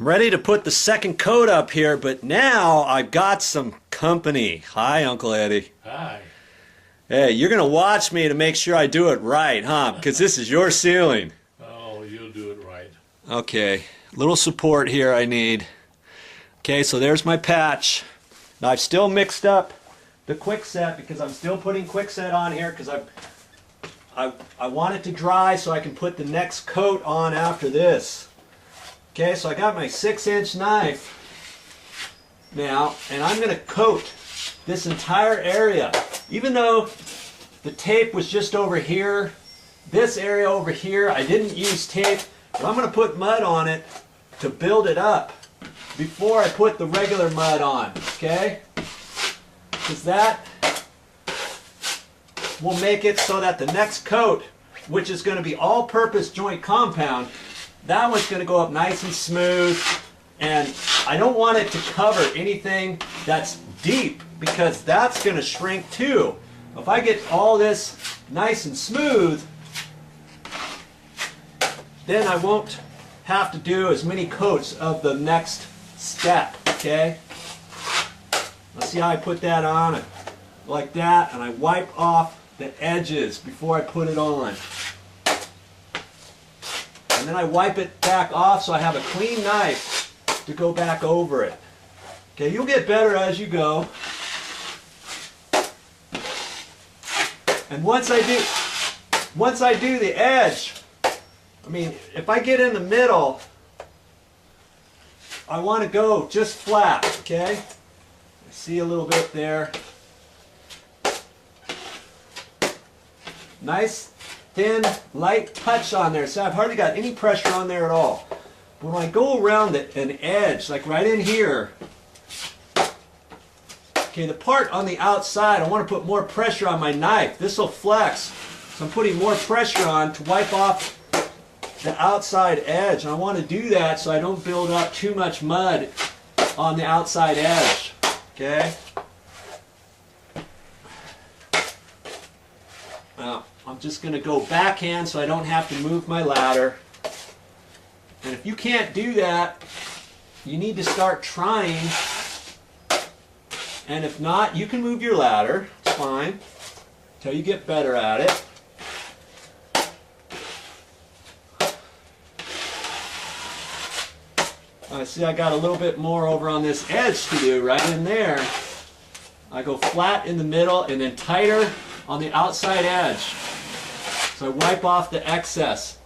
I'm ready to put the second coat up here, but now I've got some company. Hi, Uncle Eddie. Hi. Hey, you're going to watch me to make sure I do it right, huh? Because this is your ceiling. Oh, you'll do it right. Okay, little support here I need. Okay, so there's my patch. Now I've still mixed up the quickset because I'm still putting quickset on here because I want it to dry so I can put the next coat on after this. Okay, so I got my 6-inch knife now, and I'm going to coat this entire area. Even though the tape was just over here, this area over here, I didn't use tape, but I'm going to put mud on it to build it up before I put the regular mud on, okay? Because that will make it so that the next coat, which is going to be all-purpose joint compound, that one's going to go up nice and smooth, and I don't want it to cover anything that's deep because that's going to shrink too. If I get all this nice and smooth, then I won't have to do as many coats of the next step, okay? Let's see how I put that on, like that, and I wipe off the edges before I put it on. And then I wipe it back off so I have a clean knife to go back over it. Okay, you'll get better as you go. And once I do the edge, I mean, if I get in the middle, I want to go just flat, okay? I see a little bit there. Nice, thin, light touch on there. So I've hardly got any pressure on there at all. But when I go around an edge, like right in here, okay, the part on the outside, I want to put more pressure on my knife. This will flex. So I'm putting more pressure on to wipe off the outside edge. And I want to do that so I don't build up too much mud on the outside edge. Okay? Now, I'm just going to go backhand so I don't have to move my ladder. And if you can't do that, you need to start trying. And if not, you can move your ladder. It's fine. Until you get better at it. I see I got a little bit more over on this edge to do right in there. I go flat in the middle and then tighter on the outside edge. So I wipe off the excess.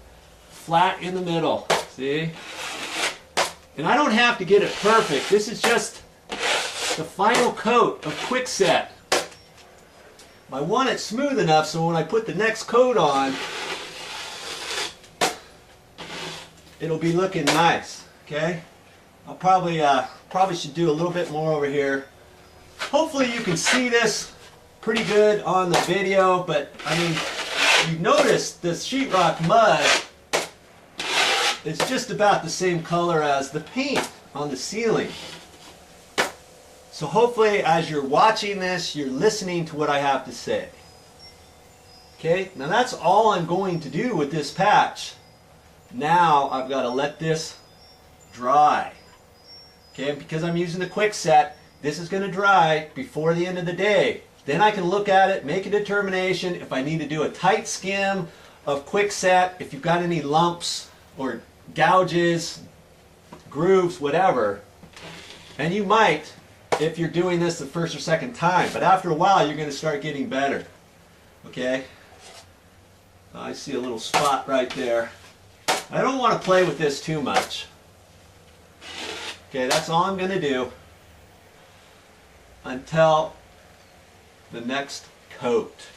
Flat in the middle. See? And I don't have to get it perfect. This is just the final coat of quickset. I want it smooth enough so when I put the next coat on, it'll be looking nice. Okay? I'll probably should do a little bit more over here. Hopefully you can see this pretty good on the video, but I mean, you notice the sheetrock mud is just about the same color as the paint on the ceiling. So hopefully as you're watching this, you're listening to what I have to say. Okay, now that's all I'm going to do with this patch. Now I've got to let this dry. Okay, because I'm using the quickset, this is going to dry before the end of the day. Then I can look at it, make a determination if I need to do a tight skim of quickset, if you've got any lumps or gouges, grooves, whatever. And you might if you're doing this the first or second time, but after a while you're going to start getting better. Okay? I see a little spot right there. I don't want to play with this too much. Okay, that's all I'm going to do until the next coat.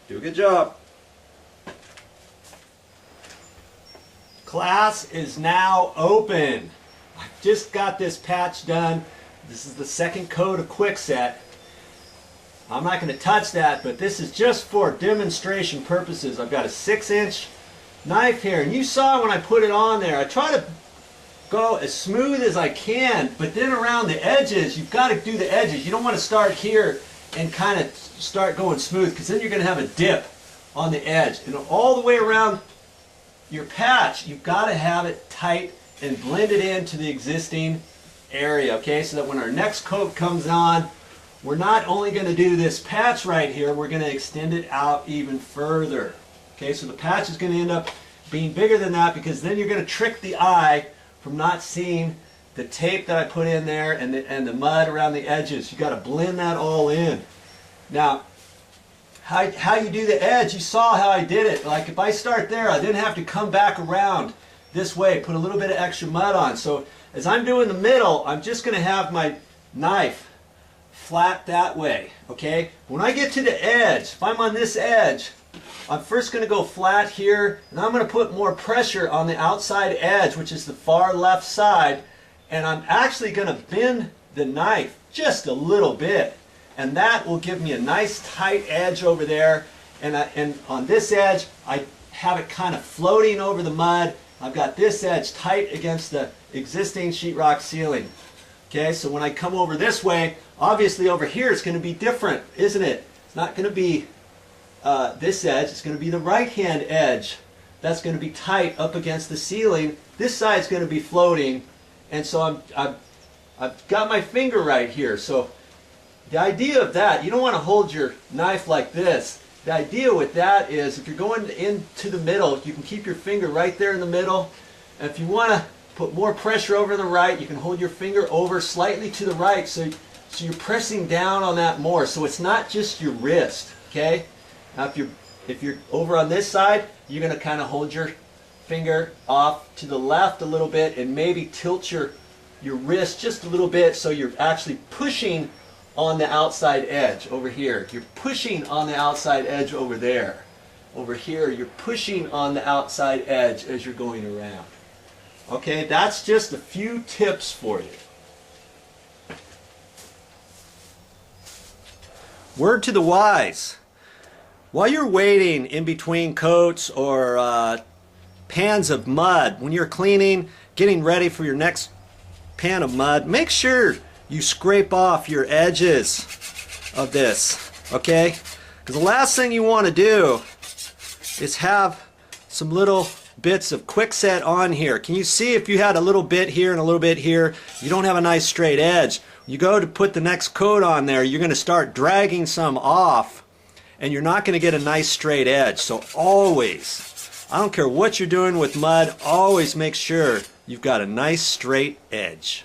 Do a good job. Class is now open. I've just got this patch done. This is the second coat of quickset. I'm not going to touch that, but this is just for demonstration purposes. I've got a 6-inch knife here, and you saw when I put it on there, I try to go as smooth as I can, but then around the edges, you've got to do the edges. You don't want to start here and kind of start going smooth, because then you're going to have a dip on the edge. And all the way around your patch, you've got to have it tight and blend it into the existing area, okay? So that when our next coat comes on, we're not only going to do this patch right here, we're going to extend it out even further. Okay, so the patch is going to end up being bigger than that because then you're going to trick the eye from not seeing the tape that I put in there and the mud around the edges. You got to blend that all in. Now, how you do the edge, you saw how I did it. Like if I start there, I didn't have to come back around this way, put a little bit of extra mud on. So as I'm doing the middle, I'm just going to have my knife flat that way, okay? When I get to the edge, if I'm on this edge, I'm first going to go flat here, and I'm going to put more pressure on the outside edge, which is the far left side, and I'm actually going to bend the knife just a little bit, and that will give me a nice tight edge over there, and on this edge, I have it kind of floating over the mud. I've got this edge tight against the existing sheetrock ceiling. Okay, so when I come over this way, obviously over here it's going to be different, isn't it? It's not going to be this edge, it's going to be the right-hand edge. That's going to be tight up against the ceiling. This side's going to be floating, and so I've got my finger right here. So the idea of that, you don't want to hold your knife like this. The idea with that is if you're going into the middle, you can keep your finger right there in the middle. And if you want to put more pressure over the right, you can hold your finger over slightly to the right so you're pressing down on that more. So it's not just your wrist, okay? Now if you're over on this side, you're going to kind of hold your finger off to the left a little bit and maybe tilt your wrist just a little bit so you're actually pushing on the outside edge over here. You're pushing on the outside edge over there. Over here, you're pushing on the outside edge as you're going around. Okay, that's just a few tips for you. Word to the wise. While you're waiting in between coats or pans of mud, when you're cleaning, getting ready for your next pan of mud, make sure you scrape off your edges of this, okay? Because the last thing you want to do is have some little bits of quickset on here. Can you see if you had a little bit here and a little bit here, you don't have a nice straight edge. You go to put the next coat on there, you're going to start dragging some off and you're not going to get a nice straight edge. So always, I don't care what you're doing with mud, always make sure you've got a nice straight edge.